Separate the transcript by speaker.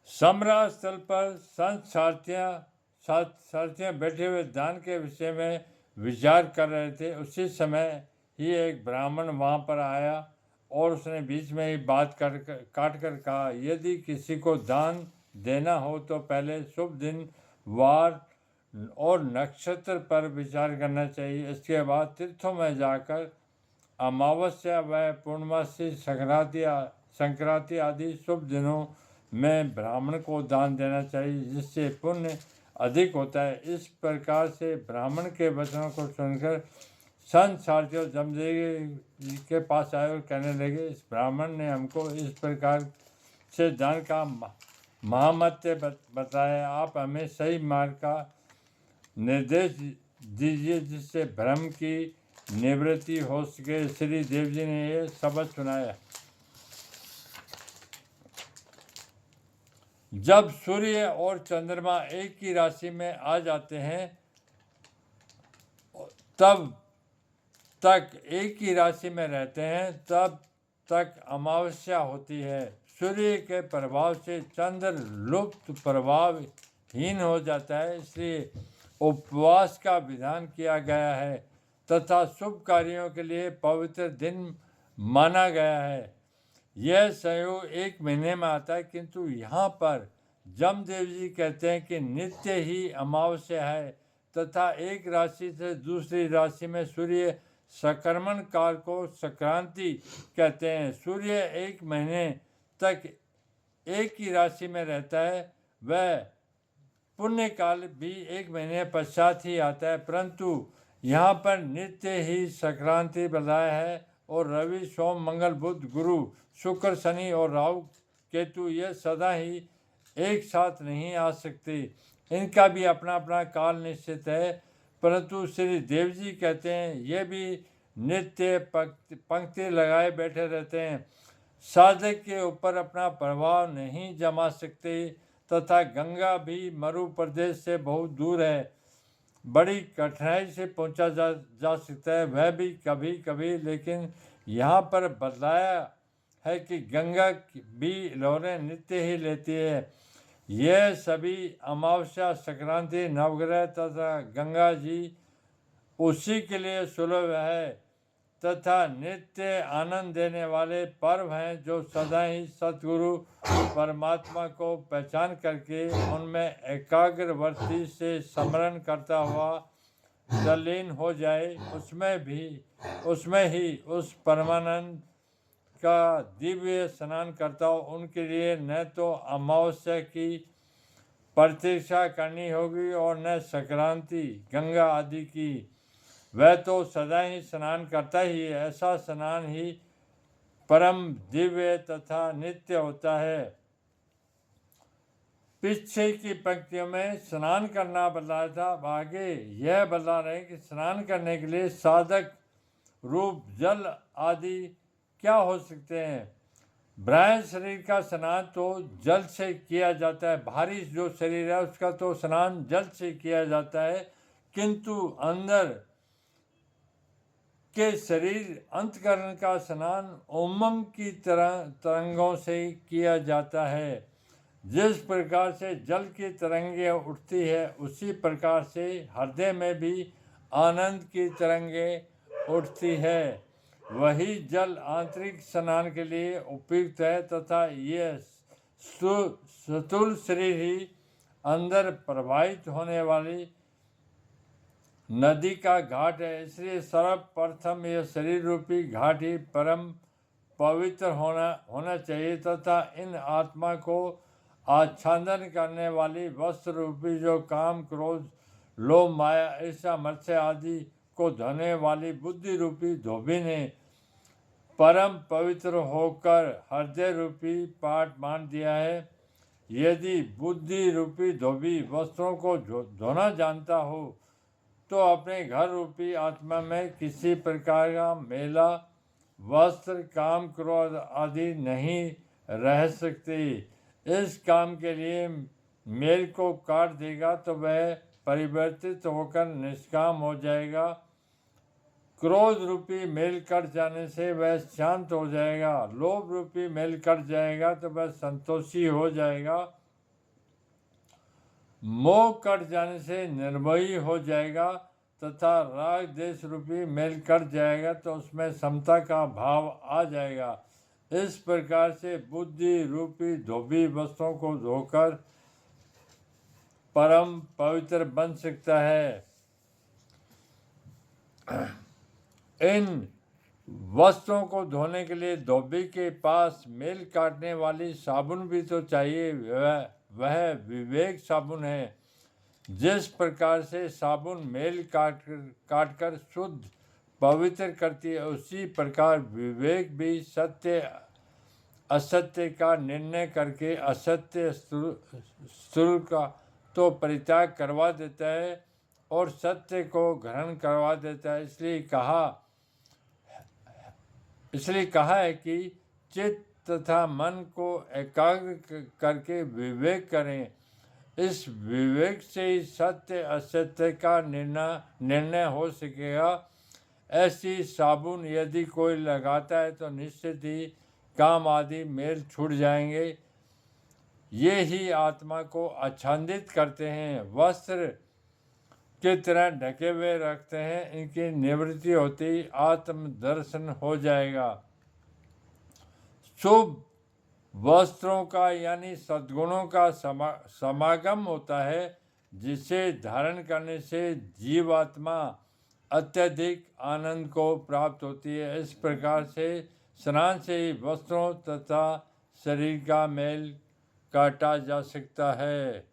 Speaker 1: सम्राट स्थल पर संत सारथियाँ बैठे हुए दान के विषय में विचार कर रहे थे। उसी समय ही एक ब्राह्मण वहाँ पर आया और उसने बीच में ही बात काट कर कहा, यदि किसी को दान देना हो तो पहले शुभ दिन, वार और नक्षत्र पर विचार करना चाहिए। इसके बाद तीर्थों में जाकर अमावस्या व पूर्णमासी संक्रांति आदि शुभ दिनों में ब्राह्मण को दान देना चाहिए, जिससे पुण्य अधिक होता है। इस प्रकार से ब्राह्मण के वचनों को सुनकर संत सारथियों जमदग्नि के पास आए और कहने लगे, इस ब्राह्मण ने हमको इस प्रकार से दान का महामत्य बताया। आप हमें सही मार्ग का निर्देश दीजिए जिससे भ्रम की निवृत्ति हो सके। श्री देव जी ने ये शब्द सुनाया। जब सूर्य और चंद्रमा एक ही राशि में आ जाते हैं तब तक एक ही राशि में रहते हैं, तब तक अमावस्या होती है। सूर्य के प्रभाव से चंद्र लुप्त प्रभावहीन हो जाता है, इसलिए उपवास का विधान किया गया है तथा शुभ कार्यों के लिए पवित्र दिन माना गया है। यह संयोग एक महीने में आता है, किंतु यहाँ पर जमदेव जी कहते हैं कि नित्य ही अमावस्या है तथा एक राशि से दूसरी राशि में सूर्य संक्रमण काल को संक्रांति कहते हैं। सूर्य एक महीने तक एक ही राशि में रहता है, वह पुण्य काल भी एक महीने पश्चात ही आता है, परंतु यहाँ पर नित्य ही संक्रांति बताया है। और रवि, सोम, मंगल, बुध, गुरु, शुक्र, शनि और राहु केतु ये सदा ही एक साथ नहीं आ सकते, इनका भी अपना अपना काल निश्चित है। परंतु श्री देव जी कहते हैं ये भी नित्य पंक्ति लगाए बैठे रहते हैं, साधक के ऊपर अपना प्रभाव नहीं जमा सकते तथा गंगा भी मरु प्रदेश से बहुत दूर है, बड़ी कठिनाई से पहुंचा जा सकता है, वह भी कभी कभी। लेकिन यहाँ पर बताया है कि गंगा भी लहरें नित्य ही लेती है। यह सभी अमावस्या, संक्रांति, नवग्रह तथा गंगा जी उसी के लिए सुलभ है तथा नित्य आनंद देने वाले पर्व हैं, जो सदा ही सतगुरु परमात्मा को पहचान करके उनमें एकाग्र वृत्ति से स्मरण करता हुआ तल्लीन हो जाए, उसमें ही उस परमानंद का दिव्य स्नान करता हो, उनके लिए न तो अमावस्या की प्रतीक्षा करनी होगी और न संक्रांति, गंगा आदि की। वह तो सदा ही स्नान करता ही है। ऐसा स्नान ही परम दिव्य तथा नित्य होता है। पीछे की पंक्तियों में स्नान करना बताया था, आगे यह बता रहे हैं कि स्नान करने के लिए साधक रूप जल आदि क्या हो सकते हैं। ब्राह्मण शरीर का स्नान तो जल से किया जाता है, भारी जो शरीर है उसका तो स्नान जल से किया जाता है, किंतु अंदर के शरीर अंतकरण का स्नान उमंग की तरंगों से किया जाता है। जिस प्रकार से जल की तरंगें उठती है, उसी प्रकार से हृदय में भी आनंद की तरंगें उठती है। वही जल आंतरिक स्नान के लिए उपयुक्त है तथा यह स्थूल शरीर ही अंदर प्रवाहित होने वाली नदी का घाट है। इसलिए सर्वप्रथम यह शरीर रूपी घाट ही परम पवित्र होना चाहिए तथा इन आत्मा को आच्छादन करने वाली वस्त्र रूपी जो काम, क्रोध, लोभ, माया, ईर्ष्या, मत्स्य आदि को धोने वाली बुद्धि रूपी धोबी ने परम पवित्र होकर हृदय रूपी पाठ मान दिया है। यदि बुद्धि रूपी धोबी वस्त्रों को धोना जानता हो तो अपने घर रूपी आत्मा में किसी प्रकार का मेला, वस्त्र, काम, क्रोध आदि नहीं रह सकते। इस काम के लिए मेल को काट देगा तो वह परिवर्तित होकर निष्काम हो जाएगा। क्रोध रूपी मेल कट जाने से वह शांत हो जाएगा। लोभ रूपी मेल कट जाएगा तो वह संतोषी हो जाएगा। मोह कट जाने से निर्मोही हो जाएगा तथा राग देश रूपी मेल कट जाएगा तो उसमें समता का भाव आ जाएगा। इस प्रकार से बुद्धि रूपी धोबी वस्त्रों को धोकर परम पवित्र बन सकता है। इन वस्त्रों को धोने के लिए धोबी के पास मेल काटने वाली साबुन भी तो चाहिए। वह विवेक साबुन है। जिस प्रकार से साबुन मेल काट कर शुद्ध पवित्र करती है, उसी प्रकार विवेक भी सत्य असत्य का निर्णय करके असत्य स्थिर का तो परित्याग करवा देता है और सत्य को ग्रहण करवा देता है। इसलिए कहा है कि चित्त तथा मन को एकाग्र करके विवेक करें। इस विवेक से ही सत्य असत्य का निर्णय हो सकेगा। ऐसी साबुन यदि कोई लगाता है तो निश्चित ही काम आदि मेल छूट जाएंगे। ये ही आत्मा को आच्छादित करते हैं, वस्त्र की तरह ढके हुए रखते हैं। इनकी निवृत्ति होती आत्म दर्शन हो जाएगा। शुभ वस्त्रों का यानी सद्गुणों का समागम होता है, जिसे धारण करने से जीवात्मा अत्यधिक आनंद को प्राप्त होती है। इस प्रकार से स्नान से ही वस्त्रों तथा शरीर का मेल काटा जा सकता है।